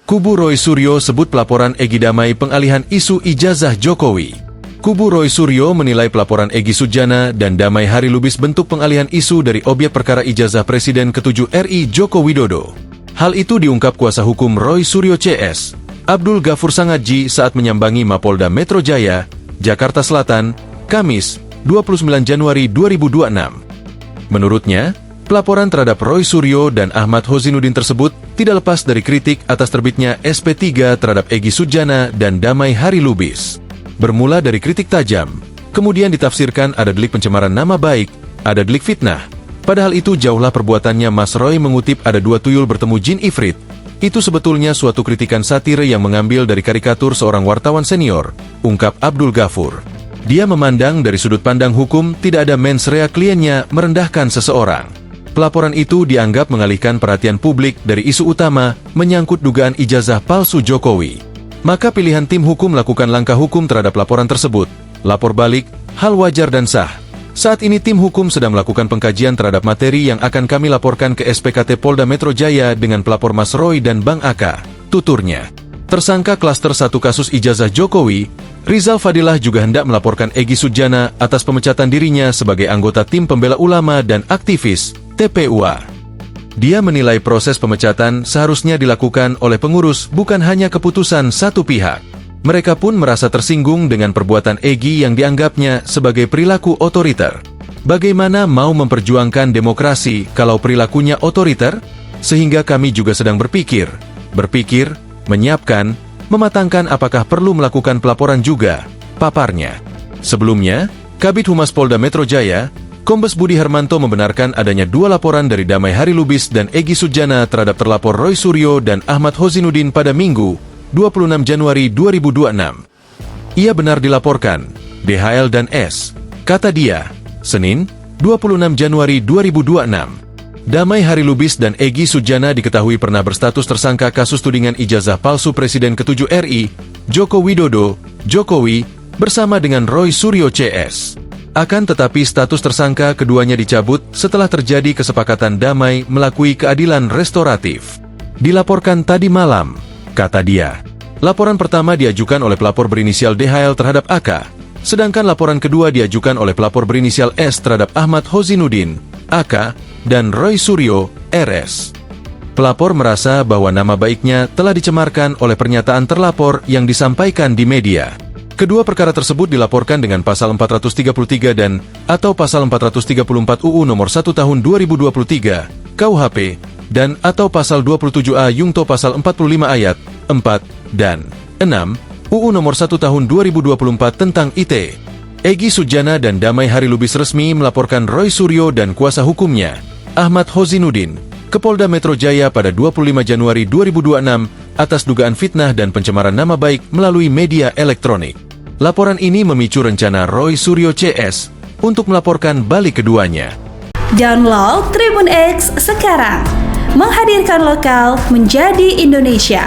Kubu Roy Suryo sebut pelaporan Egy Damai pengalihan isu ijazah Jokowi. Kubu Roy Suryo menilai pelaporan Egy Sujana dan Damai Harilubis bentuk pengalihan isu dari objek perkara ijazah Presiden ke-7 RI Joko Widodo. Hal itu diungkap kuasa hukum Roy Suryo CS, Abdul Ghafur Sangadji saat menyambangi Mapolda Metro Jaya, Jakarta Selatan, Kamis, 29 Januari 2026. Menurutnya, pelaporan terhadap Roy Suryo dan Ahmad Hozinuddin tersebut tidak lepas dari kritik atas terbitnya SP3 terhadap Egy Sujana dan Damai Harilubis. Bermula dari kritik tajam, kemudian ditafsirkan ada delik pencemaran nama baik, ada delik fitnah. Padahal itu jauhlah perbuatannya. Mas Roy mengutip ada dua tuyul bertemu jin ifrit. Itu sebetulnya suatu kritikan satire yang mengambil dari karikatur seorang wartawan senior, ungkap Abdul Ghafur. Dia memandang dari sudut pandang hukum tidak ada mens rea kliennya merendahkan seseorang. Pelaporan itu dianggap mengalihkan perhatian publik dari isu utama menyangkut dugaan ijazah palsu Jokowi. Maka pilihan tim hukum melakukan langkah hukum terhadap laporan tersebut. Lapor balik, hal wajar dan sah. Saat ini tim hukum sedang melakukan pengkajian terhadap materi yang akan kami laporkan ke SPKT Polda Metro Jaya dengan pelapor Mas Roy dan Bang Aka, tuturnya. Tersangka klaster 1 kasus ijazah Jokowi, Rizal Fadilah juga hendak melaporkan Egy Sujana atas pemecatan dirinya sebagai anggota tim pembela ulama dan aktivis TPUA. Dia menilai proses pemecatan seharusnya dilakukan oleh pengurus, bukan hanya keputusan satu pihak. Mereka pun merasa tersinggung dengan perbuatan Egy yang dianggapnya sebagai perilaku otoriter. Bagaimana mau memperjuangkan demokrasi kalau perilakunya otoriter? Sehingga kami juga sedang berpikir, menyiapkan, mematangkan apakah perlu melakukan pelaporan juga, paparnya. Sebelumnya, Kabid Humas Polda Metro Jaya, Kombes Budi Hermanto membenarkan adanya dua laporan dari Damai Harilubis dan Egy Sujana terhadap terlapor Roy Suryo dan Ahmad Hozinuddin pada Minggu, 26 Januari 2026. Ia benar dilaporkan, DHL dan S, kata dia, Senin, 26 Januari 2026. Damai Harilubis dan Egy Sujana diketahui pernah berstatus tersangka kasus tudingan ijazah palsu Presiden ke-7 RI, Joko Widodo, Jokowi, bersama dengan Roy Suryo CS. Akan tetapi status tersangka keduanya dicabut setelah terjadi kesepakatan damai melalui keadilan restoratif. Dilaporkan tadi malam, kata dia. Laporan pertama diajukan oleh pelapor berinisial DHL terhadap AK, sedangkan laporan kedua diajukan oleh pelapor berinisial S terhadap Ahmad Hozinuddin, AK, dan Roy Suryo, RS. Pelapor merasa bahwa nama baiknya telah dicemarkan oleh pernyataan terlapor yang disampaikan di media. Kedua perkara tersebut dilaporkan dengan pasal 433 dan atau pasal 434 UU nomor 1 tahun 2023 KUHP dan atau pasal 27A Yungto pasal 45 ayat 4 dan 6 UU nomor 1 tahun 2024 tentang ITE. Egy Sujana dan Damai Harilubis resmi melaporkan Roy Suryo dan kuasa hukumnya Ahmad Hozinuddin ke Polda Metro Jaya pada 25 Januari 2026 atas dugaan fitnah dan pencemaran nama baik melalui media elektronik. Laporan ini memicu rencana Roy Suryo CS untuk melaporkan balik keduanya. Download Tribun X sekarang, menghadirkan lokal menjadi Indonesia.